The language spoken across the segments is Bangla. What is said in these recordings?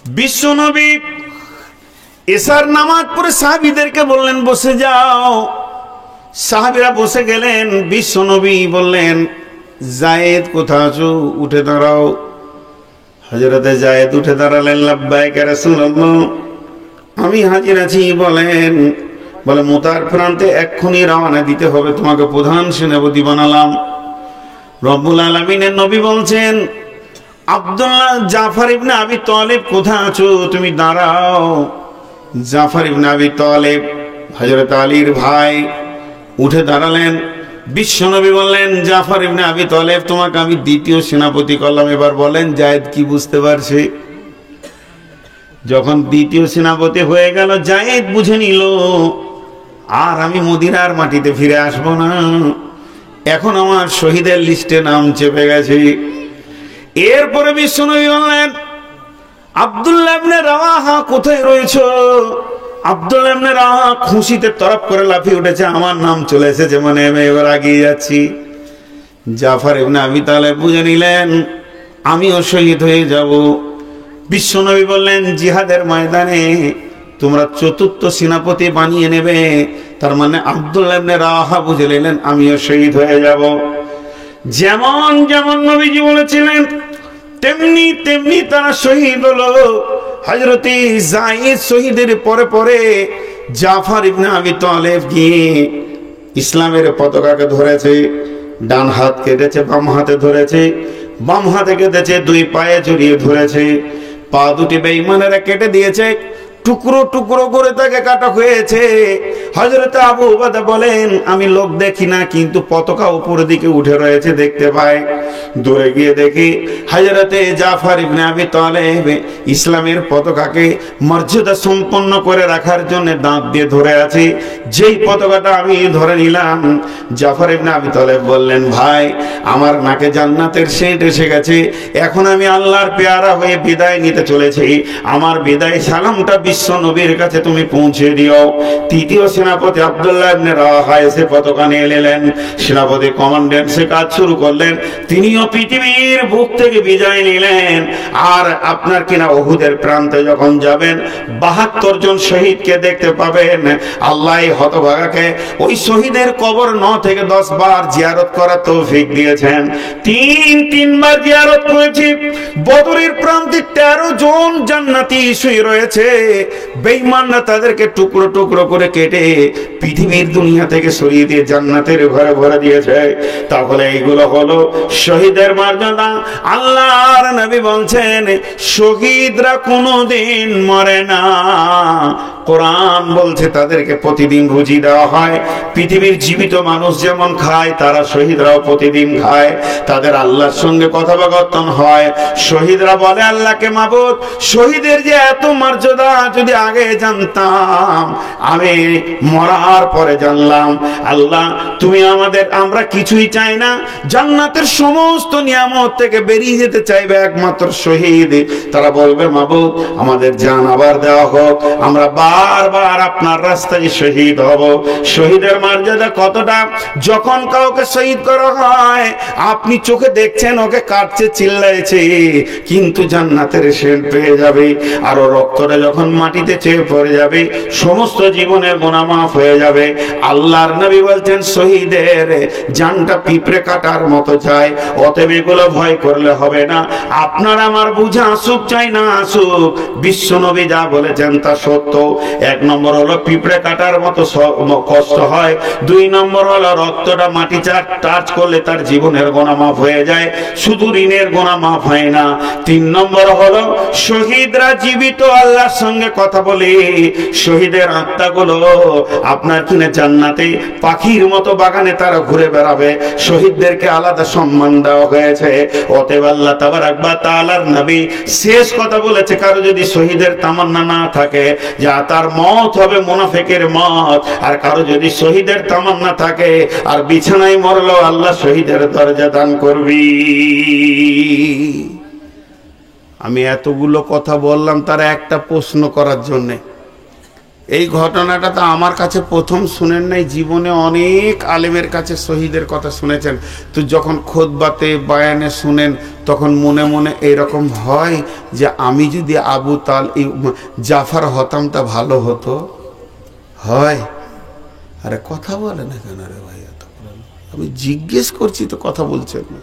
বিশ্বনবী এশার নামাজ পড়ে সাহাবীদেরকে বললেন বসে যাও। সাহাবীরা বসে গেলেন। বিশ্বনবী বললেন, যায়েদ কোথায় আছো, উঠে দাঁড়াও। হযরতে যায়েদ উঠে দাঁড়ালেন। লাব্বাইক ইয়া রাসূলুল্লাহ, আমি হাজির আছি। বলে মুতার প্রান্তে এক্ষুনি রওনা দিতে হবে, তোমাকে প্রধান সেনাপতি বানালাম। রব্বুল আলামিনের নবী বলছেন, আব্দুল্লাহ জাফর ইবনে আবি তালেব কোথায় আছো, তুমি দাঁড়াও। জাফর ইবনে আবি তালেব হযরত আলীর ভাই উঠে দাঁড়ালেন। বিশ্বনবী বললেন, জাফর ইবনে আবি তালেব, তোমাকে আমি দ্বিতীয় সেনাপতি করলাম। এবার বলেন যায়েদ কি বুঝতে পারছে? যখন দ্বিতীয় সেনাপতি হয়ে গেল, যায়েদ বুঝে নিল আর আমি মদিনার মাটিতে ফিরে আসবো না, এখন আমার শহীদের লিস্টে নাম চেপে গেছে। এরপরে বিশ্বনবী বললেন, আব্দুল্লাহ ইবনে রাওয়াহা কোথায় রয়েছে? আব্দুল্লাহ ইবনে রাওয়াহা খুশিতে তরফ করে লাফিয়ে উঠেছে, আমার নাম চলে এসেছে, মানে আমি এবার এগিয়ে যাচ্ছি। জাফর ইবনে আবি তালেব বুঝে নিলেন আমিও শহীদ হয়ে যাব। বিশ্বনবী বললেন, জিহাদের ময়দানে তোমরা চতুর্থ সেনাপতি বানিয়ে নেবে। তার মানে আব্দুল্লাহ ইবনে রাওয়াহা বুঝে নিলেন আমিও শহীদ হয়ে যাব। যেমন যেমন নবীজি বলেছিলেন তেমনি তেমনি তারা শহীদ হলো। হযরত যায়েদ শহীদের পরে পরে জাফর ইবনে আবি তালেব গিয়ে ইসলামের পতাকাকে ধরেছে। ডান হাত কেটেছে, বাম হাতে ধরেছে, বাম হাতে কেটেছে, দুই পায়ে জড়িয়ে ধরেছে। পা দুটি বেঈমানেরা কেটে দিয়েছে, টুকরো টুকরো করে তাকে কাটা হয়েছে। হযরত আবু উবাদা বলেন, আমি লোক দেখি না, কিন্তু পতাকা উপরের দিকে উঠে রয়েছে দেখতে পাই। দূরে গিয়ে দেখি হযরতে জাফর ইবনে আবি তালেব ইসলামের পতাকাকে মর্যাদা সম্পন্ন করে রাখার জন্য দাঁত দিয়ে ধরে আছে। যেই পতাকাটা আমি ধরে নিলাম, জাফর ইবনে আবি তালেব বললেন, ভাই আমার নাকে জান্নাতের সেন্ট এসে গেছে, এখন আমি আল্লাহর পেয়ারা হয়ে বিদায় নিতে চলেছি। আমার বিদায় সালামটা বিশ্ব নবীর কাছে তুমি পৌঁছে দিও। তৃতীয় সেনাপতি আব্দুল্লাহ ইবনে রাওয়াহা এসে পতাকা নিয়ে এলেন। সেনাপতি কমান্ডেন্ট সে কাজ শুরু করলেন। তিনিও পৃথিবীর বুক থেকে বিজয় নিলেন। আর আপনার কিনা উহুদের প্রান্তে যখন যাবেন ৭২ জন শহীদকে দেখতে পাবেন। আল্লাহ হতভাগাকে ওই শহীদের কবর ৯ থেকে ১০ বার জিয়ারত করার তৌফিক দিয়েছেন। তিনবার জিয়ারত করেছি। বদরের প্রান্তে ১৩ জন জান্নাতি শুয়ে রয়েছে। বেঈমানরা তাদেরকে টুকরো টুকরো করে কেটে পৃথিবীর দুনিয়া থেকে সরিয়ে দিয়ে জান্নাতের ঘরে ভরে দিয়েছে। তাহলে এইগুলো হলো শহীদের মর্যাদা। আল্লাহর নবী বলছেন, শহীদরা কোনোদিন মরে না। কোরআন বলছে তাদেরকে প্রতিদিন রুজি দেওয়া হয়। পৃথিবীর জীবিত মানুষ যেমন খায়, তারা শহীদরাও প্রতিদিন খায়। তাদের আল্লাহর সঙ্গে কথোপকথন হয়। শহীদরা বলে আল্লাহকে, মাবুদ শহীদের যে এত মর্যাদা যদি আগে জানতাম, আমি মরার পরে জানলাম। আল্লাহ তুমি আমরা কিছুই চাই না, জান্নাতের সমস্ত নিয়ামত থেকে বেরিয়ে যেতে চাইবে একমাত্র শহীদ। তারা বলবে, মাবুদ আমাদের জান আবার দেওয়া হোক, আমরা বারবার আপনার রাস্তায় শহীদ হব। শহীদের মর্যাদা কতটা! যখন কাউকে শহীদ করা হয়, আপনি চোখে দেখছেন ওকে কাটছে, চিল্লাইছে, কিন্তু জান্নাতের সেন্ট পেয়ে যাবে। আর রক্তটা যখন মাটিতে চেয়ে পড়ে যাবে, সমস্ত জীবনের গুনাহ মাফ হয়ে যাবে। আল্লাহর নবী বলছেন, শহীদের জানটা পিঁপড়ে কাটার মতো চাই। অতএব এগুলো ভয় করলে হবে না। আপনার আমার বুঝা আসুক চাই না আসুক, বিশ্ব নবী যা বলেছেন তা সত্য। ১ নম্বর হলো পিঁপড়ে কাটার মতো কষ্ট হয়। ২ নম্বর হলো রক্তটা মাটি টাচ করলে তার জীবনের গুনাহ মাফ হয়ে যায়, শুধু ঋণের গুনাহ মাফ হয় না। ৩ নম্বর হলো শহীদরা জীবিত আল্লাহর সঙ্গে কথা বলে। শহীদের আত্মাগুলো আপনার কিনে জান্নাতে পাখির মতো বাগানে তারা ঘুরে বেড়াবে। শহীদদেরকে আলাদা সম্মান দেওয়া হয়েছে। অতএব আল্লাহ তাবারাক ওয়া তাআলার নবী শেষ কথা বলেছে, কারো যদি শহীদের তামান্না না থাকে, যা তার মত হবে মুনাফিকের মত। আর কারো যদি শহীদের তামান্না থাকে আর বিছানায় মরলো, আল্লাহ শহীদের দরজা দান করবি। আমি এতগুলো কথা বললাম তারা একটা প্রশ্ন করার জন্যে, এই ঘটনাটা তো আমার কাছে প্রথম শুনেন নাই, জীবনে অনেক আলেমের কাছে শহীদের কথা শুনেছেন। তো যখন খুতবাতে বয়ানে শুনেন তখন মনে মনে এরকম হয় যে আমি যদি আবু জাফর হতাম তা ভালো হতো। হয়? আরে কথা বলে না কেন রে ভাই? আমি জিজ্ঞেস করছি তো কথা বলছেন না,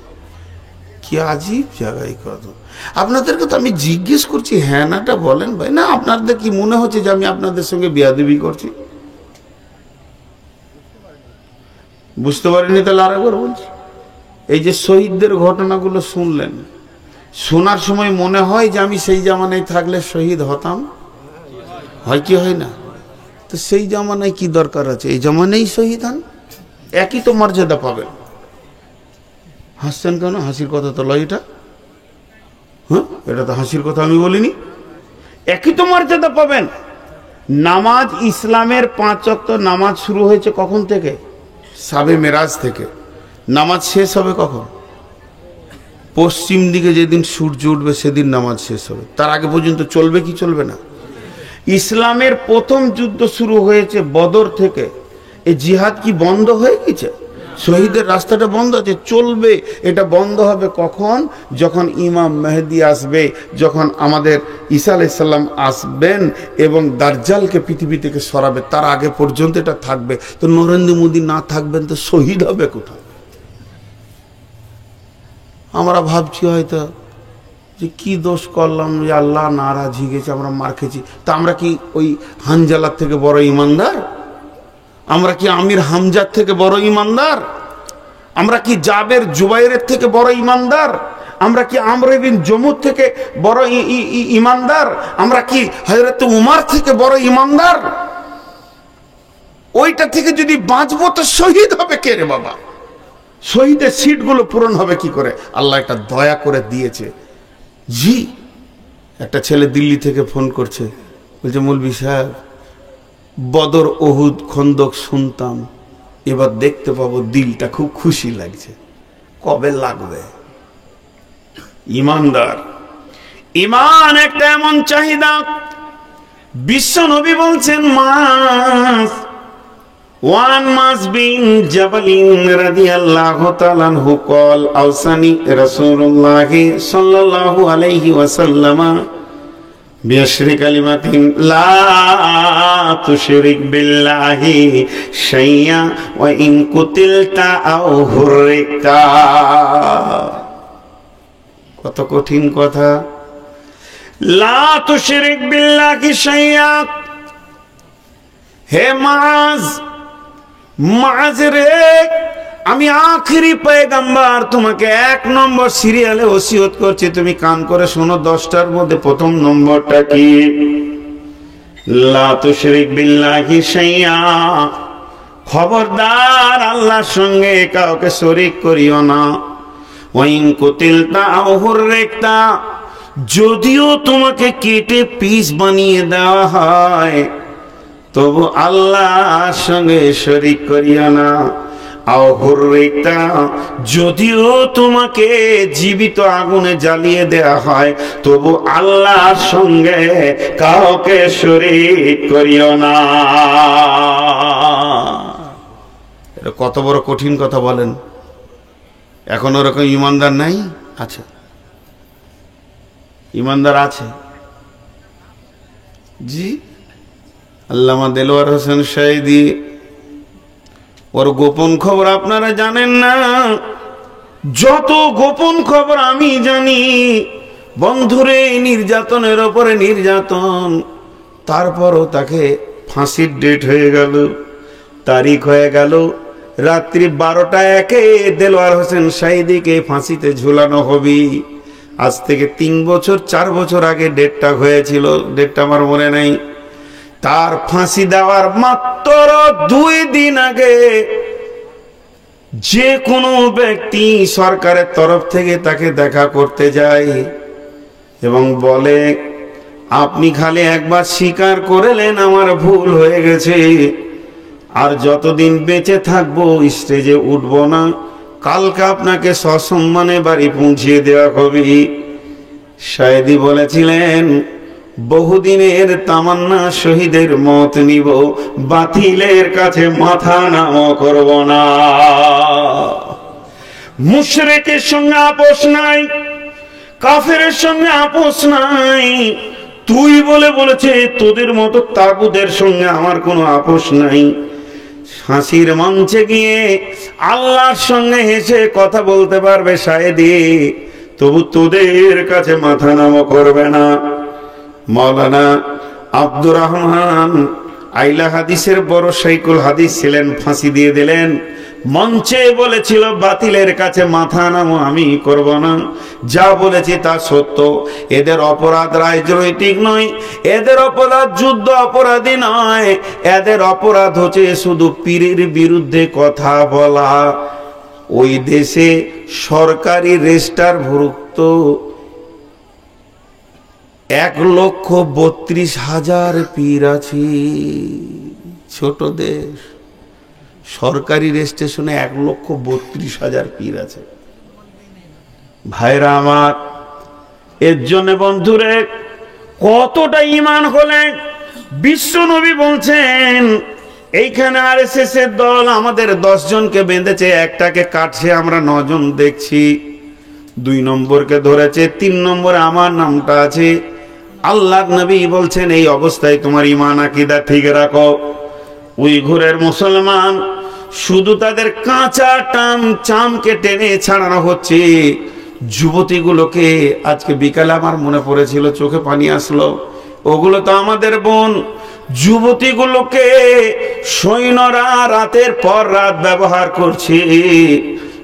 কি আজীব জায়গায় কথা। আপনাদেরকে তো আমি জিজ্ঞেস করছি, হ্যাঁ নাটা বলেন ভাই। না আপনাদের কি মনে হচ্ছে যে আমি আপনাদের সঙ্গে বেয়াদবি করছি? বুঝতে পারিনি? তাহলে আরেকবার বলছি, এই যে শহীদদের ঘটনাগুলো শুনলেন, শোনার সময় মনে হয় যে আমি সেই জামানায় থাকলে শহীদ হতাম। হয় কি হয় না? তো সেই জামানায় কি দরকার আছে? এই জামানায় শহীদ হন, একই তো মর্যাদা পাবেন। হাসছেন কেন? হাসির কথা তো লয় এটা। হ্যাঁ, এটা তো হাসির কথা আমি বলিনি। একই তো মর্যাদা পাবেন। নামাজ, ইসলামের 5 ওয়াক্ত নামাজ শুরু হয়েছে কখন থেকে? শাবে মেরাজ থেকে। নামাজ শেষ হবে কখন? পশ্চিম দিকে যেদিন সূর্য উঠবে সেদিন নামাজ শেষ হবে। তার আগে পর্যন্ত চলবে কি চলবে না? ইসলামের প্রথম যুদ্ধ শুরু হয়েছে বদর থেকে। এই জিহাদ কি বন্ধ হয়ে গেছে? শহীদের রাস্তাটা বন্ধ আছে, চলবে। এটা বন্ধ হবে কখন? যখন ইমাম মেহেদি আসবে, যখন আমাদের ঈসা আলাইহিস সালাম আসবেন এবং দাজ্জালকে পৃথিবী থেকে সরাবে। তার আগে পর্যন্ত এটা থাকবে। তো নরেন্দ্র মোদী না থাকবেন তো শহীদ হবে কোথায়? আমরা ভাবছি হয়তো যে কি দোষ করলাম যে আল্লাহ নারাজ হয়ে গেছে, আমরা মার খেয়েছি। তা আমরা কি ওই হানজালার থেকে বড় ইমানদার? আমরা কি আমির হামজার থেকে বড় ইমানদার? আমরা কি জাবের জুবাইরের থেকে বড় ইমানদার? আমরা কি আমর বিন জমুর থেকে বড় ইমানদার? আমরা কি হযরত উমর থেকে বড় ইমানদার? ওইটা থেকে যদি বাঁচবো তো শহীদ হবে কে রে বাবা? শহীদের সিটগুলো পূরণ হবে কি করে? আল্লাহ একটা দয়া করে দিয়েছে। জি, একটা ছেলে দিল্লি থেকে ফোন করছে, বলছে মৌলভী সাহেব বদর ওহুদ খন্দক শুনতাম, এবার দেখতে পাবো, দিলটা খুব খুশি লাগছে। কবে লাগবে? ইমানদার। ইমান একটা এমন চাহিদা, বিশ্ব নবী বলছেন one must be in Jabalin radiyallahu ta'ala anhu qala awsani Rasulullah sallallahu alayhi wa sallam bi-ashri kalimatin la tushrik billahi shay'an wa in qutilta aw hurrikta। কত কঠিন কথা। লা তুশরিক বিল্লাহি শাই'আন। হে মাজ রে, আমি আখেরি পয়গম্বর, তোমাকে 1 নম্বর সিরিয়ালে ওসিয়ত করছি, তুমি কান করে শোনো। 10টার মধ্যে প্রথম নম্বরটা কি? লা তুশরিক বিল্লাহি শাই'আ। খবরদার আল্লাহর সঙ্গে কাউকে শরীক করিও না। ওয়া ইন কুতিলতা আও হুররিকতা, যদিও তোমাকে কেটে পিস বানিয়ে দেওয়া হয় তবু আল্লাহর সঙ্গে শরীক করিও না। আও হুররিকতা, যদিও তোমাকে জীবিত আগুনে জ্বালিয়ে দেয়া হয় তবু আল্লাহর সঙ্গে কাউকে শরীক করিও না। এটা কত বড় কঠিন কথা বলেন। এখন ওরকম ইমানদার নাই? আচ্ছা, ইমানদার আছে। জি, আল্লামা দেলোয়ার হোসেন শাহীদি, ওর গোপন খবর আপনারা জানেন না। যত গোপন খবর আমি জানি, বন্ধুরে নির্যাতনের ওপরে নির্যাতন, তারপরও তাকে ফাঁসির ডেট হয়ে গেল, তারিখ হয়ে গেল। রাত্রি 12টা 1 দেলোয়ার হোসেন শাহীদিকে ফাঁসিতে ঝুলানো হবে। আজ থেকে 3 বছর 4 বছর আগে ডেটটা হয়েছিল, ডেটটা আমার মনে নাই। তার ফাঁসি দেওয়ার মাত্র 2 দিন আগে যে কোনো ব্যক্তি সরকারের তরফ থেকে তাকে দেখা করতে যায় এবং বলে, আপনি খালি একবার স্বীকার করলেন আমার ভুল হয়ে গেছে, আর যতদিন বেঁচে থাকবো স্টেজে উঠবো না, কালকে আপনাকে সসম্মানে বাড়ি পৌঁছিয়ে দেওয়া হবে। শাহেদি বলেছিলেন, বহুদিনের তামান্না শহীদের মত নিব, বাতিলের কাছে মাথা নাম করব না। মুশরিকের সঙ্গে আপোষ নাই, কাফেরের সঙ্গে আপোষ নাই। তুই বলেছে তোদের মতো তাগুদের সঙ্গে আমার কোনো আপোষ নাই। হাসির মঞ্চে গিয়ে আল্লাহর সঙ্গে হেসে কথা বলতে পারবে শায়েদি, তবু তোদের কাছে মাথা নাম করবে না। মাওলানা আব্দুর রহমান আইলা হাদিসের বড় শাইখুল হাদিস ছিলেন, ফাঁসি দিয়ে দিলেন। মঞ্চে বলেছিল বাতিলের কাছে মাথা নামো, আমি করব না। যা বলেছি তা সত্য। এদের অপরাধ রাজনৈতিক নয়, এদের অপরাধ যুদ্ধ অপরাধী নয়, এদের অপরাধ হচ্ছে শুধু পীরের বিরুদ্ধে কথা বলা। ওই দেশে সরকারি রেজিস্টার ভুক্ত 1,32,000 পীর আছে। ছোট দেশ, সরকারি রেজিস্ট্রেশনে 1,32,000 পীর আছে। ভাইরা আমার, এর জন্য বন্ধুরে কতটা ঈমান হলে বিশ্ব নবী বলছেন, এইখানে আরএসএস এর দল আমাদের 10 জনকে বেঁধেছে, একটাকে কাটছে, আমরা 9 জন দেখছি। 2 নম্বরকে ধরেছে, 3 নম্বরে আমার নামটা আছে। আল্লাহর নবী বলছেন এই অবস্থায় তোমার ঈমান আকীদা ঠিক রাখো। উইঘুরের মুসলমান শুধু তাদের কাঁচা চামকে টেনে ছাড়ানো হচ্ছে। যুবতীগুলোকে আজকে বিকালে আমার মনে পড়েছিল, চোখে পানি আসলো, ওগুলো তো আমাদের বোন। যুবতীগুলোকে সৈন্যরা রাতের পর রাত ব্যবহার করছে,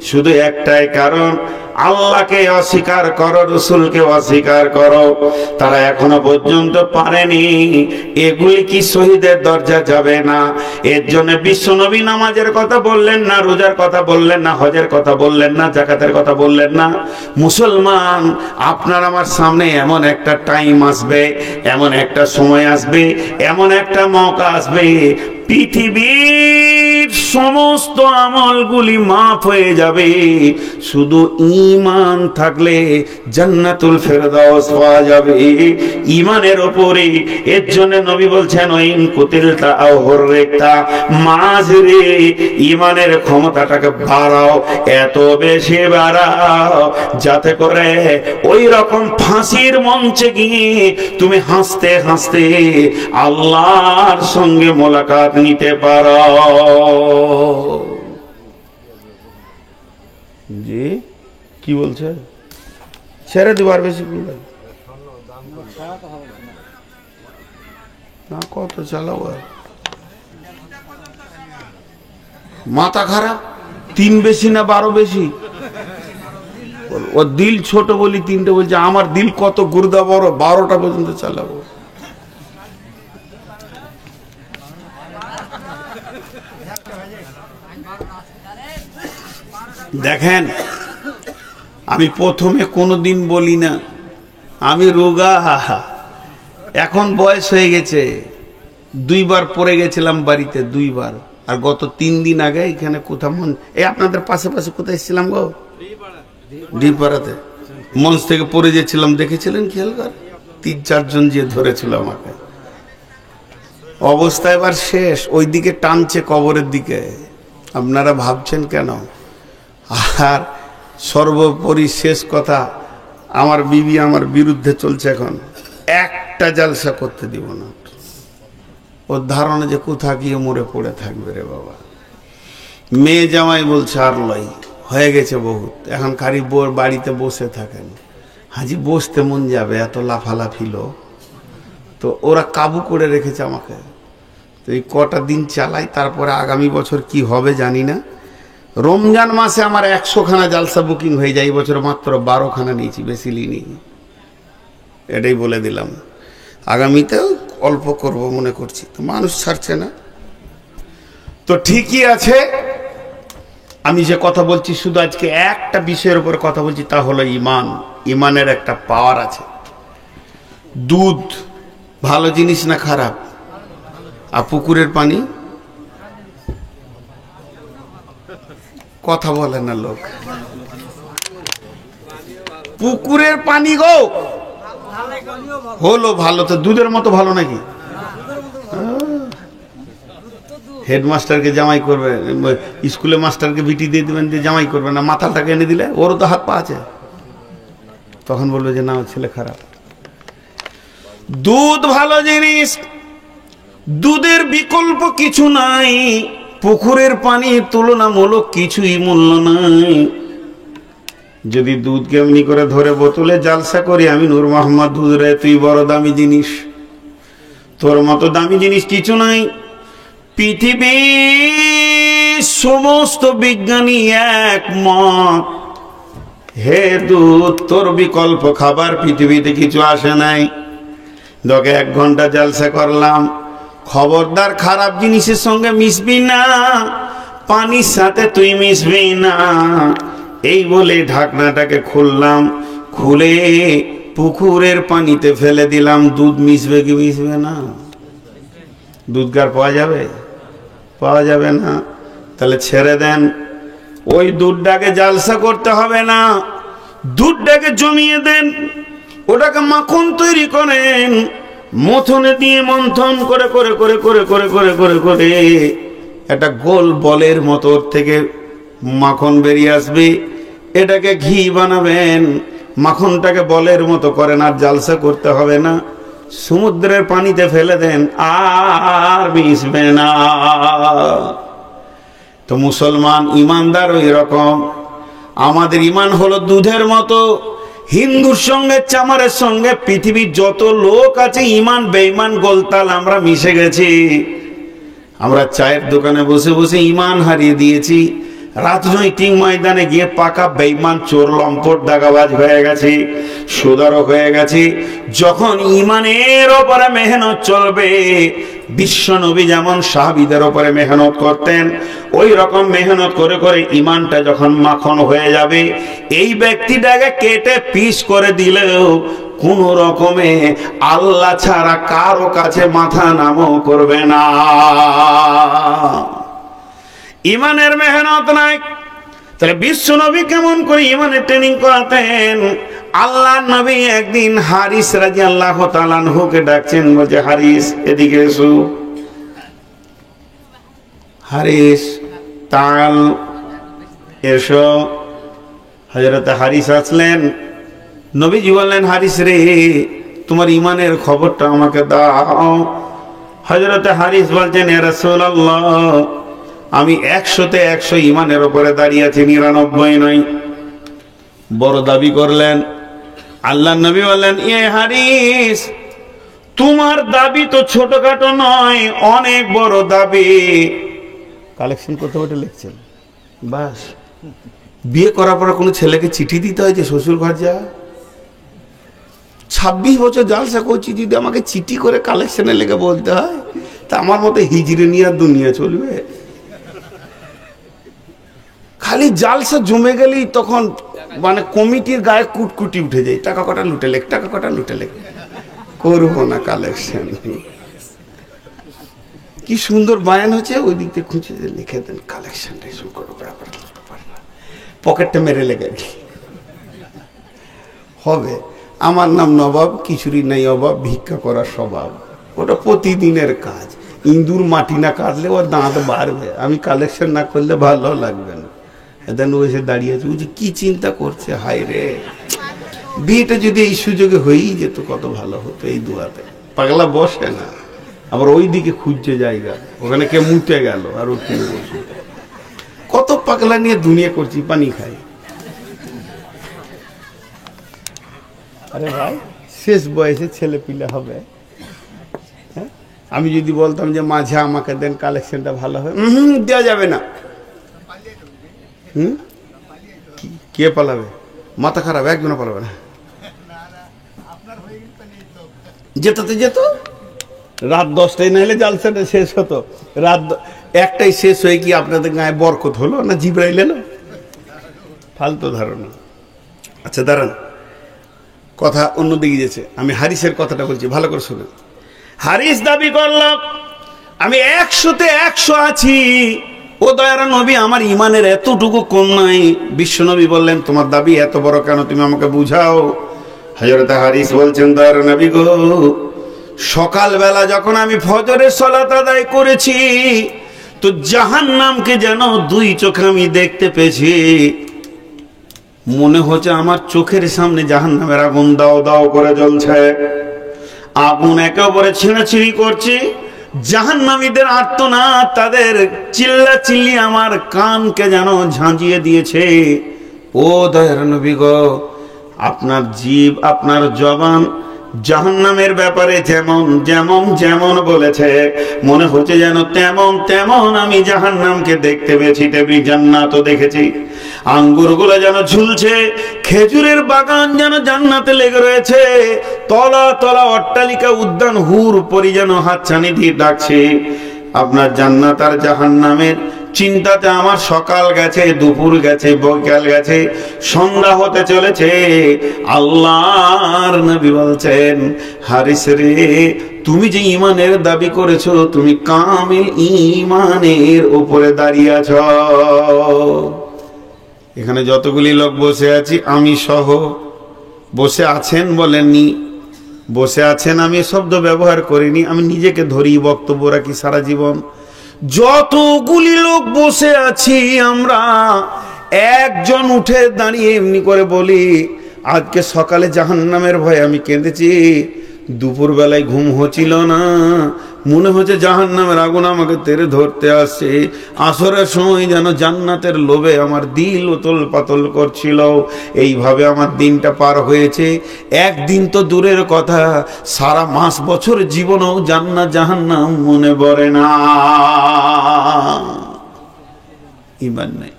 শুধু একটাই কারণ, আল্লাহকে অস্বীকার করো, রসুলকে অস্বীকার করো। তারা এখনো পর্যন্ত পারেনি। এগুলি কি শহীদের দরজা যাবে না? এর জন্য বিশ্বনবী নামাজের কথা বললেন না, রোজার কথা বললেন না, হজের কথা বললেন না, যাকাতের কথা বললেন না। মুসলমান, আপনার আমার সামনে এমন একটা টাইম আসবে, এমন একটা সময় আসবে, এমন একটা মৌকা আসবে, পৃথিবীর সমস্ত আমলগুলি মাফ হয়ে যাবে, শুধু ঈমান থাকলে জান্নাতুল ফেরদাউস পাওয়া যাবে ঈমানের উপরে। এর জন্য নবী বলছেন, ওইন কুতিলতা আও হুররিকতা, মাঝরে ঈমানের ক্ষমতাটাকে বাড়াও, এত বেশি বাড়াও যাতে করে ওই রকম ফাঁসির মঞ্চে গিয়ে তুমি হাসতে হাসতে আল্লাহর সঙ্গে মোলাকাত নিতে পারো। জি কি বলছে? ছেড়ে দেবার বেশি না, কত চালাবো? মাথা খারাপ, 3 বেশি না 12 বেশি? ও দিল ছোট বলি 3টে বলছে, আমার দিল কত গুর্দা বড়, 12টা পর্যন্ত চালাবো। দেখেন, আমি প্রথমে কোনোদিন বলি না আমি রোগা, এখন বয়স হয়ে গেছে। 2 বার পড়ে গেছিলাম বাড়িতে, 2 বার। আর গত 3 দিন আগে এখানে কোথাও এই আপনাদের পাশে পাশে কোথায় ছিলাম গো, ডিপাড়াতে মঞ্চ থেকে পড়ে গেছিলাম, দেখেছিলেন খেয়াল করে? 3-4 জন যে ধরেছিল আমাকে। অবস্থা এবার শেষ, ওই দিকে টানছে কবরের দিকে। আপনারা ভাবছেন কেন? আর সর্বোপরি শেষ কথা, আমার বিবি আমার বিরুদ্ধে চলছে, এখন একটা জালসা করতে দিব না। ওর ধারণা যে কোথা গিয়ে মরে পড়ে থাকবে রে বাবা। মেয়ে জামাই বলছে আর লয়, হয়ে গেছে বহুত, এখন খালি বোর বাড়িতে বসে থাকেন। হাজি বসতে মন যাবে, এত লাফালাফিল। তো ওরা কাবু করে রেখেছে আমাকে। তো এই কটা দিন চালাই, তারপরে আগামী বছর কি হবে জানি না। রমজান মাসে আমার 100 খানা জালসা বুকিং হয়ে যায়, বছর মাত্র 12 খানা নিয়েছি, বেশি লিনি। এটাই বলে দিলাম, আগামীতেও অল্প করব মনে করছি, তো মানুষ ছাড়ছে না। তো ঠিকই আছে, আমি যে কথা বলছি শুধু আজকে একটা বিষয়ের উপর কথা বলছি, তা হলো ঈমান। ঈমানের একটা পাওয়ার আছে। দুধ ভালো জিনিস না খারাপ? আর পুকুরের পানি? কথা বলে না লোক। পুকুরের পানি গো হলো ভালো, তো দুধের মতো ভালো নাকি? হেডমাস্টারকে জামাই করবে, স্কুলে মাস্টারকে বিটি দিয়ে দেবেন যে জামাই করবে না, মাথাটাকে এনে দিলে ওরও তো হাত পা আছে, তখন বলবে যে না ছেলে খারাপ। দুধ ভালো জিনিস, দুধের বিকল্প কিছু নাই, পুকুরের পানির তুলনামূলক কিছুই মূল্য নাই। যদি দুধকে এমনি করে ধরে বোতলে জালসা করি, আমি নূর মোহাম্মদ দুধ রে তুই বড় দামি জিনিস, তোর মতো দামি জিনিস কিছু নাই। পৃথিবীর সমস্ত বিজ্ঞানী একমত, হে দুধ তোর বিকল্প খাবার পৃথিবীতে কিছু আসে নাই। তোকে 1 ঘন্টা জালসা করলাম, খবরদার খারাপ জিনিসের সঙ্গে মিশবি না, পানির সাথে তুই মিশবি না। এই বলে ঢাকনাটাকে খুললাম, খুলে পুকুরের পানিতে ফেলে দিলাম। দুধ মিশবে কি মিশবে না? দুধ কার পাওয়া যাবে? পাওয়া যাবে না। তাহলে ছেড়ে দেন, ওই দুধটাকে জালসা করতে হবে না, দুধটাকে জমিয়ে দেন, ওটাকে মাখন তৈরি করেন, মথনে দিয়ে মন্থন করে করে করে করে করে করে করে করে একটা গোল বলের মতো থেকে মাখন বেরিয়ে আসবে, এটাকে ঘি বানাবেন। মাখনটাকে বলের মতো করেন, আর জালসা করতে হবে না, সমুদ্রের পানিতে ফেলে দেন, আর মিশবে না। তো মুসলমান ইমানদার ওই রকম, আমাদের ইমান হলো দুধের মতো। হিন্দুর সঙ্গে চামারের সঙ্গে পৃথিবীর যত লোক আছে ইমান বেঈমান গোলতাল আমরা মিশে গেছি। আমরা চায়ের দোকানে বসে বসে ইমান হারিয়ে দিয়েছি, রাজনৈতিক ময়দানে গিয়ে পাকা বেঈমান চোর লম্পট দাগাবাজ হয়ে গেছে, সুদারক হয়ে গেছে। যখন ইমানের ওপরে মেহনত চলবে, বিশ্ব নবী যেমন সাহাবীদের ওপরে মেহনত করতেন, ওই রকম মেহনত করে করে ইমানটা যখন মাখন হয়ে যাবে, এই ব্যক্তিটাকে কেটে পিস করে দিলেও কোন রকমে আল্লাহ ছাড়া কারো কাছে মাথা নামও করবে না। ইমানের মেহনত নাই। তাহলে বিশ্ব নবী কেমন করে ইমানের ট্রেনিং করাতেন? আল্লাহ নবী একদিন হারিস রাদিয়াল্লাহু তাআলা আনহুকে ডাকছেন, বলছে হারিস এদিকে এসো। হারিস তাল এসো। হযরত হারিস আসলেন, নবীজি বললেন হারিস রে তোমার ইমানের খবরটা আমাকে দাও। হযরত হারিস বলছেন ইয়া রাসূলুল্লাহ আমি 100-তে 100 ইমানের উপরে দাঁড়িয়ে আছি, 99 নয়। বড় দাবি করলেন। আল্লাহ নবী বললেন এ হারিস তোমার দাবি তো ছোটখাটো নয়, অনেক বড় দাবি। কালেকশন করতে বসে লিখছেন বাস। বিয়ে করার পর কোনো ছেলেকে চিঠি দিতে হয় যে শ্বশুর ঘর যা? 26 বছর জালসা করছি, যদি আমাকে চিঠি করে কালেকশনে লেগে বলতে হয়, তা আমার মতো হিজড়ে নিয়ে আর দুনিয়া চলবে? খালি জালসা জমে গেলেই তখন মানে কমিটির গায়ে কুটকুটি উঠে যায়, টাকা কটা লুটে লেখ, টাকা কটা লুটে লেখ। করবো না কালেকশন। কি সুন্দর বায়ান হচ্ছে, ওই দিক থেকে খুঁজে লিখে দেন কালেকশনটা শুরু করবো, পকেটটা মেরে লেগে হবে। আমার নাম নবাব, কিছুরই নাই অভাব, ভিক্ষা করার স্বভাব। ওটা প্রতিদিনের কাজ। ইন্দুর মাটি না কাটলে ওর দাঁত বাড়বে, আমি কালেকশন না করলে ভালো লাগবে না। এদিন ও এসে দাঁড়িয়েছে, ও যে কি চিন্তা করছে, হায় রে বিয়েটা যদি এই সুযোগে হয়েই যেত কত ভালো হতো। এই দুয়াতে পাগলা বসে না, আবার ওই দিকে খুঁজছে জায়গা, ওখানে কে মুতে গেল আর ওখানে বসে। কত পাগলা নিয়ে দুনিয়া করছি, পানি খাই। আরে ভাই শেষ বয়সে ছেলে পিলে হবে। হ্যাঁ, আমি যদি বলতাম যে মাঝে আমাকে দেন, কালেকশনটা ভালো হবে, দেওয়া যাবে না। কে পালাবে? মাথা খারাপ, একজনও পালাবে না। যেতে যেত রাত 10টায় না হলে জালসাটা শেষ হতো। রাত 1টায় শেষ হয়ে কি আপনাদের গায়ে বরকত হলো না জিবরাইল এলো? ফালতু ধারণা। আচ্ছা দাঁড়ান, কথা অন্যদিকে গেছে। আমি হারিসের কথাটা বলছি, ভালো করে শুনুন। হারিস দাবি করল আমি 100-তে 100 আছি। ও দয়ার নবী আমার ইমানের এতটুকু কম নাই। বিশ্ব নবী বললেন তোমার দাবি এত বড় কেন, তুমি আমাকে বুঝাও। হযরত হারিস বলছেন, দয়ার নবী গো, সকালবেলা যখন আমি ফজরের সালাত আদায় করেছি তো জাহান্নামকে যেন দুই চোখে আমি দেখতে পেয়েছি। মনে হচ্ছে আমার চোখের সামনে জাহান্নামের আগুন দাও দাও করে জ্বলছে, আগুন একে অপরে ছিঁড়াছিঁড়ি করছে। জাহান্নামীদের আর্তনাদ, তাদের চিল্লা চিল্লি আমার কানকে যেন ঝাঁঝিয়ে দিয়েছে। ও দয়ার নবী গো, আপনার জিভ, আপনার জবান জাহান্নামের ব্যাপারে যেমন যেমন যেমন বলেছে, মনে হচ্ছে যেন তেমন তেমন আমি জাহান্নামকে দেখতে পেয়েছি, তেমনি জান্নাতও দেখেছি। আঙ্গুরগুলো যেন ঝুলছে, খেজুরের বাগান যেন জান্নাতে লেগে রয়েছে, তলা তলা অট্টালিকা, উদ্যান, হুর পরি যেন হাতছানি দিয়ে ডাকছে। আপনার জান্নাত আর জাহান্নামের চিন্তাতে আমার সকাল গেছে, দুপুর গেছে, বৈকাল গেছে, সন্ধ্যা হতে চলেছে। আল্লাহর নবী বলছেন, হারিস রে, তুমি যে ঈমানের দাবি করেছো, তুমি কামিল ঈমানের উপরে দাঁড়িয়ে আছো। এখানে যতগুলি লোক বসে আছি, আমি সহ, বসে আছেন বলেননি, বসে আছেন আমি শব্দ ব্যবহার করিনি, আমি নিজেকে ধরি বক্তব্য রাখি সারা জীবন। যতগুলি লোক বসে আছি আমরা, একজন উঠে দাঁড়িয়ে এমনি করে বলি, আজকে সকালে জাহান্নামের ভয়ে আমি কেঁদেছি, দুপুর বেলায় ঘুম হচ্ছিল না, মনে হচ্ছে জাহান্নামের আগুন আমাকে তেড়ে ধরতে আসছে, আসরের সময় যেন জান্নাতের লোভে আমার দিল উতল পাতল করছিল। এইভাবে আমার দিনটা পার হয়েছে। একদিন তো দূরের কথা, সারা মাস বছর জীবনেও জান্নাত জাহান্নাম মনে পড়ে না। ঈমান নাই,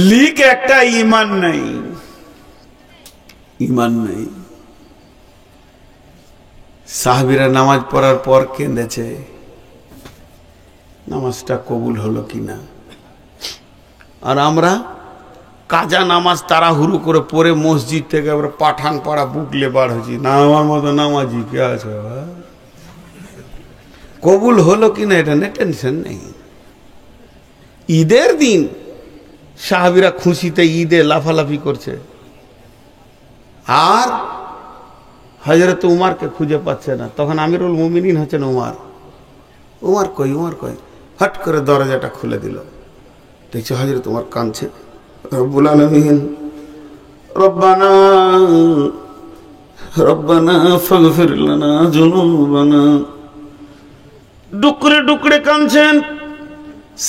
লিক একটা ঈমান নাই, ঈমান নাই। সাহাবীরা নামাজ পড়ার পর কেঁদেছে, নামাজটা কবুল হলো কিনা। আর আমরা কাজা নামাজ তাড়াহুড়ো করে পড়ে মসজিদ থেকে আমরা পাঠান পাড়া বুকলে বার হয়েছি, না আমার মতো নামাজি কে আছে, কবুল হলো কিনা এটা নিয়ে টেনশন নেই। ঈদের দিন সাহাবীরা খুশিতে ঈদে লাফালাফি করছে, আর হযরত উমারকে খুঁজে পাচ্ছে না। তখন আমিরুল মুমিনিন হচ্ছেন উমার। উমার কই, উমার কই, হট করে দরজাটা খুলে দিল, দেখছে হযরত উমার কাঁদছে। রব্বুল আলামিন, রব্বানা রব্বানা ফাগফির লানা যুনুবানা, ডুকরে ডুকরে কাঁদছেন।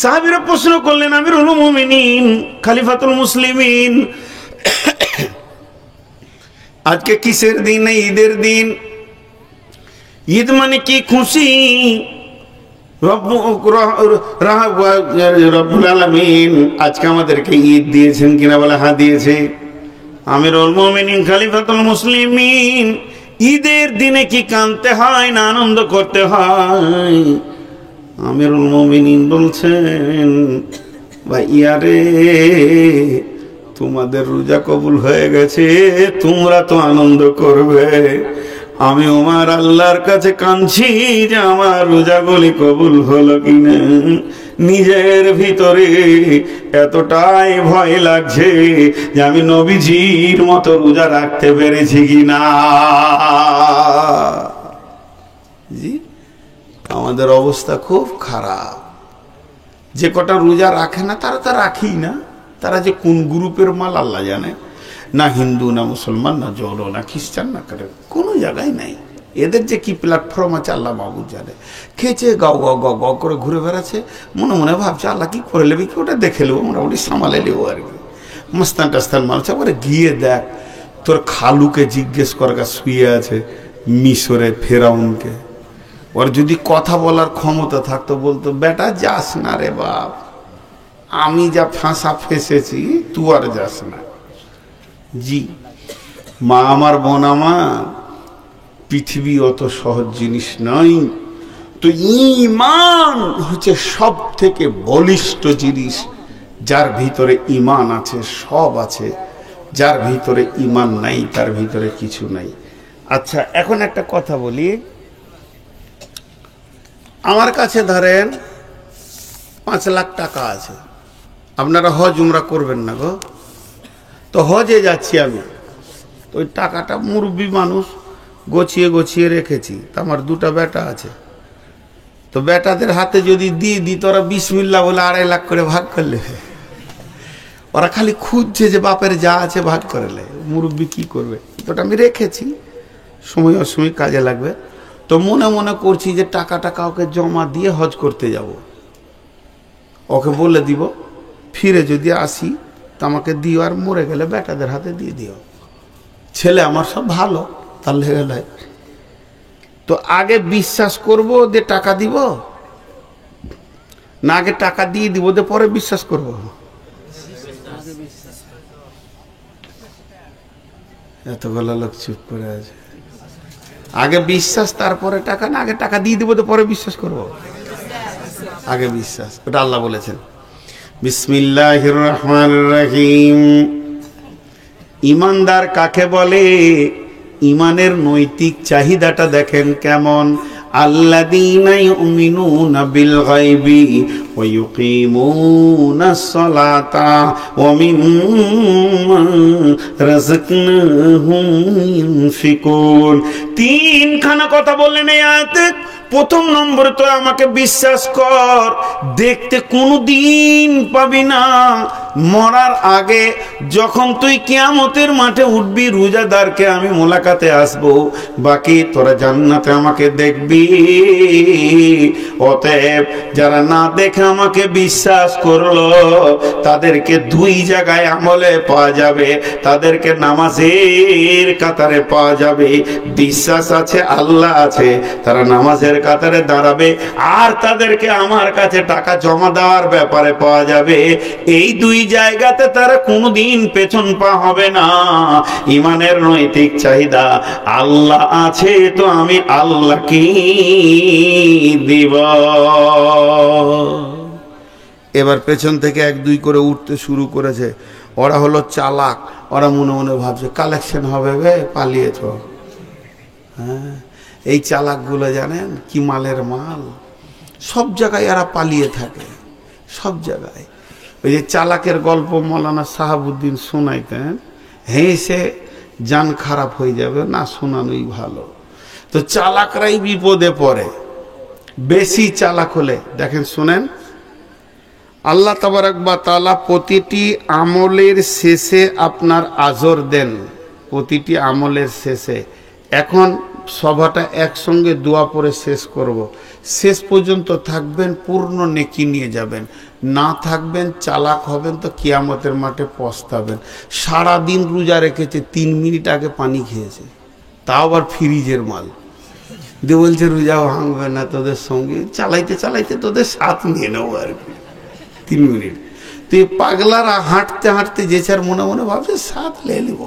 সাহাবীরা প্রশ্ন করলেন, আমিরুল মুমিনিন, খলিফাতুল মুসলিমিন, আজকে কিসের দিন? ঈদের দিন। ঈদ মানে কি? খুশি। রব্বুল আলামিন আজকে আমাদেরকে ঈদ দিয়েছেন কিনা? বলে হ্যাঁ দিয়েছে। আমিরুল মুমিনিন, খলিফাতুল মুসলিমিন, ঈদের দিনে কি কাঁদতে হয় না আনন্দ করতে হয়? আমিরুল মুমিনিন বলছেন, ভাইয়া রে, তোমাদের রোজা কবুল হয়ে গেছে, তোমরা তো আনন্দ করবে, আমি ওমার আল্লাহর কাছে কাঁদছি যে আমার রোজাগুলি কবুল হলো কিনা। নিজের ভিতরে এতটাই ভয় লাগছে যে আমি নবীজির মতো রোজা রাখতে পেরেছি কিনা। জি, আমাদের অবস্থা খুব খারাপ। যে কটা রোজা রাখে না তারা তো রাখি না, তারা যে কোন গ্রুপের মাল আল্লাহ জানে। না হিন্দু, না মুসলমান, না জড়ো, না খ্রিস্টান, না করে কোনো জায়গায় নাই। এদের যে কি প্ল্যাটফর্ম আছে আল্লাহ মাহবুব জানে। খেয়েছে গাও গাও গাও গাও করে ঘুরে বেড়াচ্ছে, মনে মনে ভাবছে আল্লাহ কি করে নেবে, কি ওটা দেখে নেবো, মোটামুটি সামালে নেবো আর কি। মস্তান টাস্তান মানুষ আবার গিয়ে দেখ, তোর খালুকে জিজ্ঞেস করা শুয়ে আছে মিশরে ফেরাউনকে, ওর যদি কথা বলার ক্ষমতা থাকতো বলতো, বেটা যাস না রে বাপ, আমি যা ফাঁসা ফেসেছি তুই আর যাস না। জি মা আমার, বোন আমার, পৃথিবী অত সহজ জিনিস নয়। তো ঈমান হচ্ছে সব থেকে বলিষ্ঠ জিনিস। যার ভিতরে ঈমান আছে সব আছে, যার ভিতরে ঈমান নাই তার ভিতরে কিছু নাই। আচ্ছা, এখন একটা কথা বলি। আমার কাছে ধরেন 5 লাখ টাকা আছে, আপনারা হজ উমরা করবেন না গো, তো হজে যাচ্ছি আমি, তো ওই টাকাটা মুরব্বী মানুষ গছিয়ে গছিয়ে রেখেছি, তা আমার দুটা বেটা আছে, তো বেটাদের হাতে যদি দিয়ে দিই তোরা বিসমিল্লাহ বলে 2.5 লাখ করে ভাগ করলে, ওরা খালি খুঁজছে যে বাপের যা আছে ভাগ করলে, মুরব্বী কি করবে। তো আমি রেখেছি, সময় অসময় কাজে লাগবে। তো মনে মনে করছি যে টাকাটা কাউকে জমা দিয়ে হজ করতে যাব, ওকে বলে দিব ফিরে যদি আসি তা আমাকে দিও, আর মরে গেলে বেটাদের হাতে দিয়ে দিও, ছেলে আমার সব ভালো, তার লেগে লাই। তো আগে বিশ্বাস করব যে টাকা দিব, না আগে টাকা দিয়ে দিব যে পরে বিশ্বাস করব? এতগুলো লোক চুপ করে আছে। আগে বিশ্বাস তারপরে টাকা, না আগে টাকা দিয়ে দিব তো পরে বিশ্বাস করব? আগে বিশ্বাস। ওটা আল্লাহ বলেছেন। বিসমিল্লাহির রহমানির রহিম। ইমানদার কাকে বলে? ইমানের নৈতিক চাহিদাটা দেখেন কেমন। আল্লাযীনা ইউমিনুনা বিল গায়বি ওয়া ইউকিমুনাস সালাতা ওয়া মিম্মা রাযাকনাহুম ইউনফিকুন। তিনখানা কথা বললেন এই আয়াতে। প্রথম নম্বরে তো আমাকে বিশ্বাস কর, দেখতে কোনোদিন পাবি না মরার আগে যখন তুই কিয়ামতের মাঠে উঠবি, রোজাদারকে আমি মোলাকাতে আসবো, বাকি তোরা জান্নাতে আমাকে দেখবি। অতএব যারা না দেখে আমাকে বিশ্বাস করলো তাদেরকে দুই জায়গায় আমলে পাওয়া যাবে, তাদেরকে নামাজের কাতারে পাওয়া যাবে। বিশ্বাস আছে, আল্লাহ আছে, তারা নামাজের কাতারে দাঁড়াবে, আর তাদেরকে আমার কাছে টাকা জমা দেওয়ার ব্যাপারে পাওয়া যাবে। এই দুই জায়গাতে তারা কোনোদিন পেছন পা হবে না। ইমানের নৈতিক চাহিদা, আল্লাহ আছে তো আমি আল্লাহ কি দিব। এবার পেছন থেকে 1-2 করে উঠতে শুরু করেছে। ওরা হলো চালাক, ওরা মনে মনে ভাবছে কালেকশন হবে, পালিয়েছ। হ্যাঁ, এই চালাকগুলো জানেন কি মালের মাল, সব জায়গায় এরা পালিয়ে থাকে, সব জায়গায়। ওই যে চালাকের গল্প মৌলানা সাহাবুদ্দিন শোনাইতেন, হেসে জান খারাপ হয়ে যাবে, না শোনানোই ভালো। তো চালাকরাই বিপদে পড়ে, বেশি চালাক হলে। দেখেন শুনেন, আল্লাহ তাবারক ওয়া তাআলা প্রতিটি আমলের শেষে আপনার আজর দেন, প্রতিটি আমলের শেষে। এখন সভাটা একসঙ্গে দোয়া পড়ে শেষ করব। শেষ পর্যন্ত থাকবেন, পূর্ণ নেকি নিয়ে যাবেন। না থাকবেন, চালাক হবেন, তো কিয়ামতের মাঠে পস্তাবেন। সারাদিন রোজা রেখেছে, 3 মিনিট আগে পানি খেয়েছে, তাও আবার ফ্রিজের মাল দিয়ে বলছে রোজা ভাঙবে না, তোদের সঙ্গে চালাইতে চালাইতে তোদের সাথ নিয়ে নেবো আর কি 3 মিনিট। তুই পাগলারা হাঁটতে হাঁটতে যে চার মনে মনে ভাবছে সাথ লে নেব,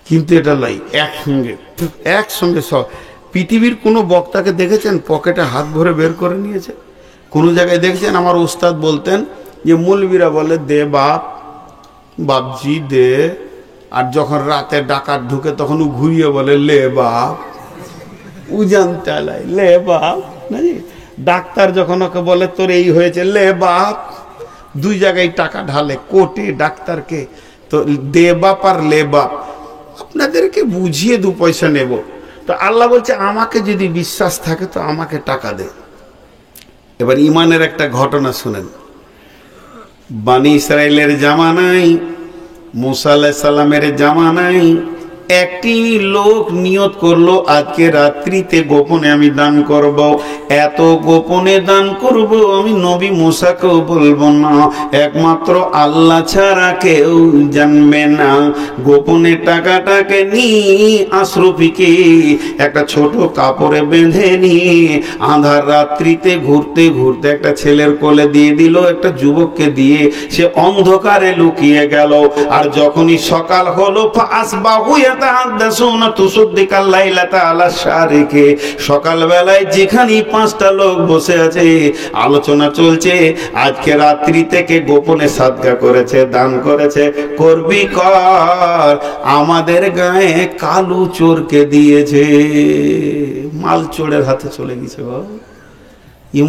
কিন্তু এটা লাই একসঙ্গে সব। পৃথিবীর কোনো বক্তাকে দেখেছেন পকেটে হাত ভরে বের করে নিয়েছে? কোনো জায়গায় দেখছেন? আমার উস্তাদ বলতেন যে মৌলবীরা বলে দে বাপ, বাপজি দে, আর যখন রাতে ডাকাত ঢুকে তখন ও ঘুরিয়ে বলে লে বাপ, উজান চালাই লে বাপ। নাকি ডাক্তার যখন ওকে বলে তোর এই হয়েছে লে বাপ, 2 জায়গায় টাকা ঢালে, কোর্টে ডাক্তারকে। তো দে বাপ আর লে বাপ, আপনাদেরকে বুঝিয়ে 2 পয়সা নেব। তো আল্লাহ বলছে আমাকে যদি বিশ্বাস থাকে তো আমাকে টাকা দে। এবার ইমানের একটা ঘটনা শুনেন। বানি ইসরাইলের জামানায়, মুসা আলাইহিস সালামের জামানায় একটি লোক নিয়ত করলো আজকে রাত্রিতে গোপনে আমি দান করব। এত গোপনে দান করব আমি নবী মুসাকেও বলবো না, একমাত্র আল্লাহ ছাড়া কেউ জানবে না। গোপনে টাকাটাকে নিয়ে আশরফিকে একটা ছোট কাপড়ে বেঁধে নিয়ে আঁধার রাত্রিতে ঘুরতে ঘুরতে একটা ছেলের কোলে দিয়ে দিল, একটা যুবককে দিয়ে সে অন্ধকারে লুকিয়ে গেল। আর যখনই সকাল হলো সকালবেলায় যেখানে 5টা লোক বসে আছে, আলোচনা চলছে আজকে রাত্রি থেকে গোপনে সাদকা করেছে, দান করেছে, করবি কর। আমাদের গায়ে কালু চোরকে দিয়েছে, মাল চোরের হাতে চলে গেছে।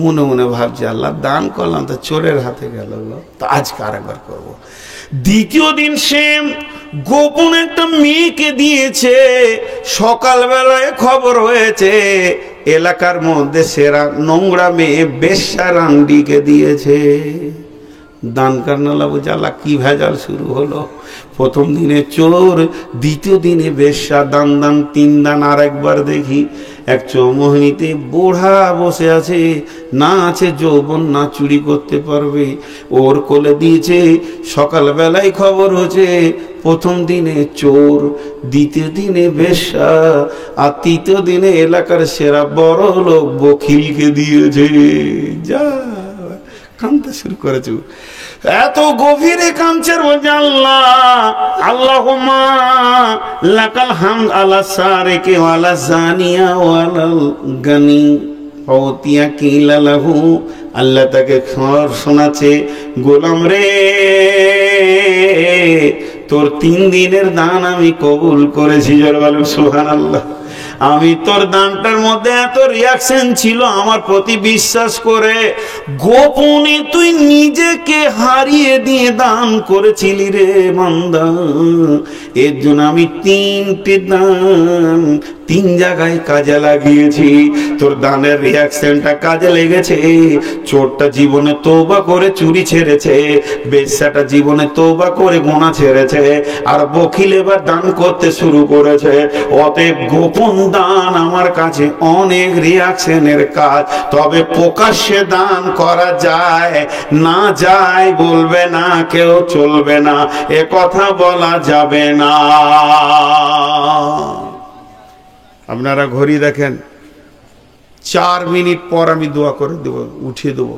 মনে মনে ভাবছে আল্লাহ দান করলাম তো চোরের হাতে গেল, তো আজকে আরেকবার করবো। দ্বিতীয় দিন সে গোপন একটা মেয়েকে দিয়েছে। সকালবেলায় খবর হয়েছে এলাকার মধ্যে সেরা নোংরা মেয়ে বেশ্যা রান্ডিকে দিয়েছে। দান কারনালা বোঝালা কি ভেজাল শুরু হলো। প্রথম দিনে চোর, দ্বিতীয় দিনে বেশ্যা, দান দান 3 দান। আর একবার দেখি এক চৌমোহিনীতে বুড়া বসে আছে, না আছে যৌবন, না চুরি করতে পারবে, ওর কোলে দিয়েছে। সকালবেলায় খবর হচ্ছে প্রথম দিনে চোর, দ্বিতীয় দিনে বেশ্যা, আর তৃতীয় দিনে এলাকার সেরা বড় লোক বকিলকে দিয়েছে। যা কাঁদতে শুরু করেছে, এত গভীরে কাঁদছে। আল্লাহ আল্লাহুম্মা লাকাল হামদ আলা সারিকি ওয়ালা জানিয়া ওয়ালাল গানি ওতিয়া কিলা লাহু। আল্লাহ তাকে খবর শোনাচ্ছে, গোলাম রে তোর 3 দিনের দান আমি কবুল করেছি। জোরে বলেন সুবহানাল্লাহ। আমি তোর দানটার মধ্যে এত রিয়াকশন ছিল আমার প্রতি বিশ্বাস করে, গোপনে তুই নিজেকে হারিয়ে দিয়ে দান করেছিলি রে বান্দা। এর জন্য আমি 3টে দান 3 জায়গায় কাজে লাগিয়েছি। তোর দানের রিয়াকশনটা কাজে লেগেছে। চোরটা জীবনে তওবা করে চুরি ছেড়েছে, বেশ্যাটা জীবনে তওবা করে গোনা ছেড়েছে, আর বকিল এবার দান করতে শুরু করেছে। অতএব গোপন দান আমার কাছে অনেক রিয়াকশনের কাজ। তবে প্রকাশ্যে দান করা যায় না, যায় বলবে না কেউ, চলবে না, এ কথা বলা যাবে না। আপনারা ঘড়ি দেখেন, 4 মিনিট পর আমি দোয়া করে দেব, উঠিয়ে দেব।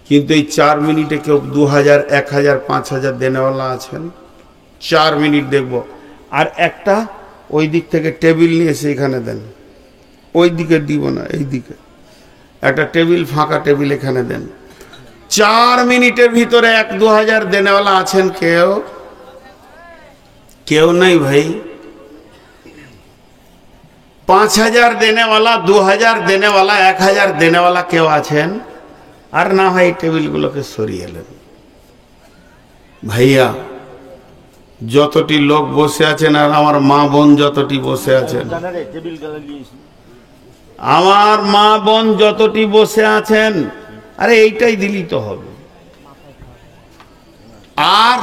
কিন্তু এই 4 মিনিটে কেউ 2000, 1000, 5000 দেনেওয়ালা আছেন? 4 মিনিট দেখব। আর একটা ওই দিক থেকে টেবিল নিয়ে এসে এখানে দেন, ওই দিকে দিব না, এই দিকে একটা টেবিল, ফাঁকা টেবিল এখানে দেন। 4 মিনিটের ভিতরে 1-2000 দেনেওয়ালা আছেন? কেউ কেউ নাই ভাই। 5000 দেনেওয়ালা, 2000 দেনেওয়ালা, 1000 দেনেওয়ালা কেউ আছেন? আর না হয় এই টেবিলগুলোকে সরিয়ে এলেন। ভাইয়া যতটি লোক বসে আছেন, আর আমার মা বোন যতটি বসে আছেন, আমার মা বোন যতটি বসে আছেন, আরে এইটাই দিলি তো হবে। আর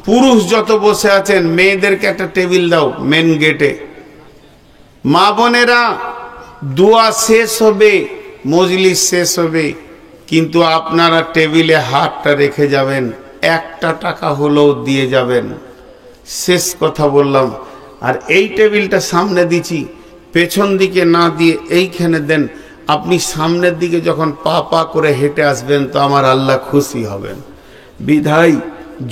পুরুষ যত বসে আছেন, মেয়েদেরকে একটা টেবিল দাও মেন গেটে। মা বোনেরা দোয়া শেষ হবে, মজলিস শেষ হবে, কিন্তু আপনারা টেবিলে হাতটা রেখে যাবেন, 1 টাকা হলেও দিয়ে যাবেন। শেষ কথা বললাম। আর এই টেবিলটা সামনে দিচ্ছি, পেছন দিকে না দিয়ে এইখানে দেন। আপনি সামনের দিকে যখন পা পা করে হেঁটে আসবেন তো আমার আল্লাহ খুশি হবেন। বিধায়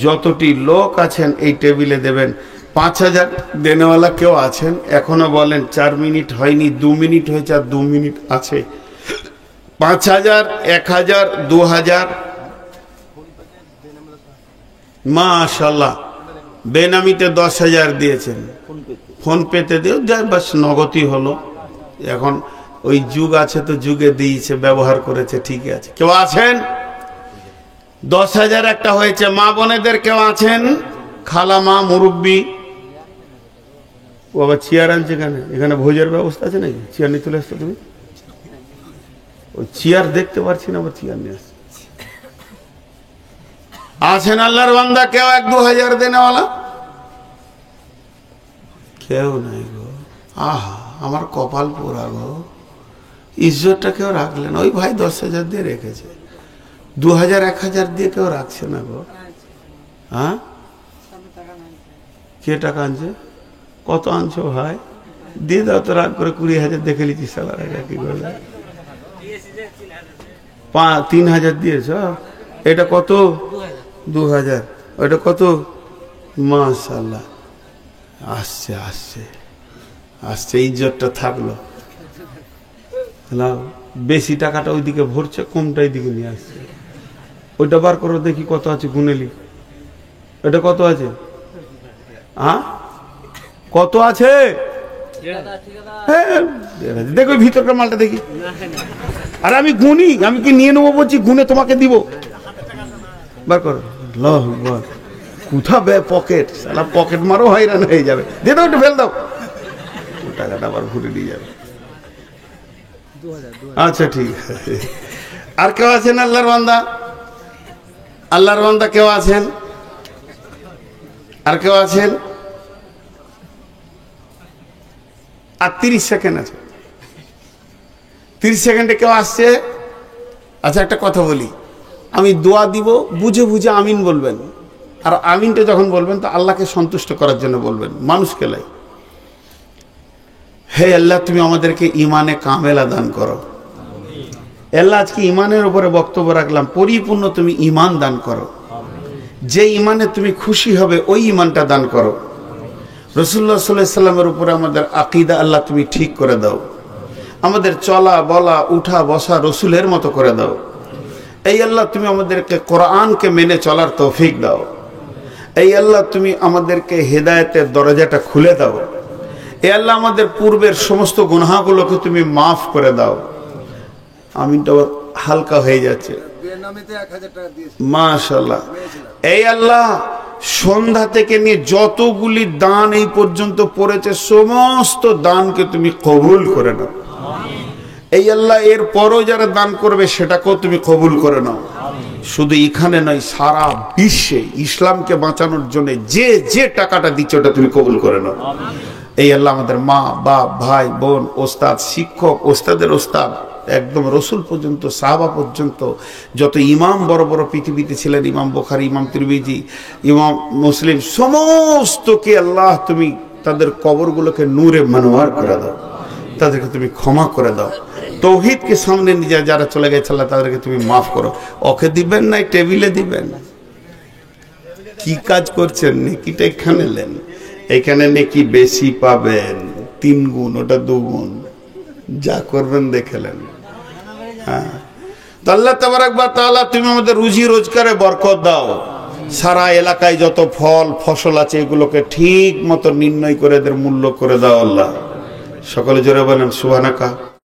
যতটি লোক আছেন এই টেবিলে দেবেন। 5000 দেনেওয়ালা কেউ আছেন? এখনো বলেন 4 মিনিট হয়নি, 2 মিনিট হয়েছে, আর 2 মিনিট আছে। 5000, 1000, 2000, মাশাআল্লাহ। বেনামিতে 10,000 দিয়েছেন, ফোন পেতে দিও, যাই বাস নগদই হলো। এখন ওই যুগ আছে তো, যুগে দিয়েছে, ব্যবহার করেছে, ঠিক আছে। কেউ আছেন? 10,000 একটা হয়েছে। মা বোনেদের কেউ আছেন? খালা মা, মুরব্বী। ও আবার চেয়ার আনছে এখানে, এখানে ভোজের ব্যবস্থা আছে নাকি? চেয়ার নিয়ে চলে আসতো তুমি। ওই চেয়ার দেখতে পারছি না, আবার চেয়ার নিয়ে আসছে। আছেন আল্লাহর বান্দা কেউ 1-2 দেনেওয়ালা? কেউ নাই গো। আহা, আমার কপাল পোড়া গো। ইজ্জতটা কেউ রাখলেন। ওই ভাই 10,000 দিয়ে রেখেছে, 2000, 1000 দিয়ে কেউ রাখছে না গো। হ্যাঁ, কে টাকা আনছে? কত আনছো ভাই? দিয়ে দাও তো, রাগ করে 20,000 দেখে লিখি সালার আগে কি করবে। 3,000 দিয়েছ? এটা কত? 2000। ওইটা কত? মাশাআল্লাহ। আসছে আসছে আসছে, ইজ্জতটা থাকলো। বেশি টাকাটা ওইদিকে ভরছে, কমটা এইদিকে নিয়ে আসছে। ওইটা বার করো দেখি কত আছে, গুনেলি। এটা কত আছে? হ্যাঁ, কত আছে? দেখো ভিতরকার মালটা দেখি। আর আমি গুনি, আমি কি নিয়ে নেবো বলছি? গুনে তোমাকে দিব। বার করো, আল্লাহু আকবার। কোথা বে পকেট, সালা পকেট মারো হয়রান হয়ে যাবে, দিয়ে দাও, একটু ফেল দাও, টাকাটা আবার ঘুরে নিয়ে যাবে। আচ্ছা ঠিক আছে। আর কেউ আছেন আল্লাহর বান্দা? আল্লাহর বান্দা কেউ আছেন? আর কেউ আছেন? আর 30 সেকেন্ড আছে, 30 সেকেন্ডে কেউ আসছে? আচ্ছা একটা কথা বলি, আমি দোয়া দিব, বুঝে বুঝে আমিন বলবেন, আর আমিনটা যখন বলবেন তো আল্লাহকে সন্তুষ্ট করার জন্য বলবেন, মানুষকে লাই। হে আল্লাহ, তুমি আমাদেরকে ইমানে কামেলা দান করো। আল্লাহ, আজকে ইমানের উপরে বক্তব্য রাখলাম, পরিপূর্ণ তুমি ইমান দান করো। যে ইমানে তুমি খুশি হবে ওই ইমানটা দান করো। রাসূলুল্লাহ সাল্লাল্লাহু আলাইহি সাল্লামের উপরে আমাদের আকীদা আল্লাহ তুমি ঠিক করে দাও। আমাদের চলা বলা উঠা বসা রসুলের মতো করে দাও। এই আল্লাহ, তুমি আমাদেরকে কোরআনকে মেনে চলার তৌফিক দাও। এই আল্লাহ, তুমি আমাদেরকে হেদায়েতের দরজাটা খুলে দাও। এই আল্লাহ, আমাদের পূর্বের সমস্ত গুনাহগুলোকে তুমি মাফ করে দাও। আমিনটা হালকা হয়ে যাচ্ছে, মাশাআল্লাহ। এই আল্লাহ, সন্ধ্যা থেকে নিয়ে যতগুলি দান এই পর্যন্ত পড়েছে সমস্ত দানকে তুমি কবুল করে নাও। এই আল্লাহ, এর পরও যারা দান করবে সেটাকেও তুমি কবুল করে নাও। শুধু এখানে নয়, সারা বিশ্বে ইসলামকে বাঁচানোর জন্য যে যে টাকাটা দিচ্ছে ওটা তুমি কবুল করে নাও। এই আল্লাহ, আমাদের মা বাপ ভাই বোন ওস্তাদ শিক্ষক ওস্তাদের ওস্তাদ একদম রসুল পর্যন্ত সাহাবা পর্যন্ত যত ইমাম বড় বড় পৃথিবীতে ছিলেন, ইমাম বুখারী, ইমাম তিরমিজি, ইমাম মুসলিম, সমস্তকে আল্লাহ তুমি তাদের কবরগুলোকে নূরে মনোয়ার করে দাও, তাদেরকে তুমি ক্ষমা করে দাও। তৌহিদকে সামনে নিয়ে যারা চলে গেছে আল্লাহ তাদেরকে তুমি মাফ করো। ওকে দিবেন না, টেবিলে দিবেন। কি কাজ করছেন? নেকিটা এখানে নেন, এখানে নেকি বেশি পাবেন, 3 গুণ, ওটা 2 গুণ, যা করবেন দেখেলেন। হ্যাঁ, তো আল্লাহ তাবারাক ওয়া তাআলা তুমি আমাদের রুজি রোজগারে বরকত দাও। সারা এলাকায় যত ফল ফসল আছে এগুলোকে ঠিক মতো নির্ণয় করে এদের মূল্য করে দাও আল্লাহ। সকলে জোরে বলেন সুবহানাকা।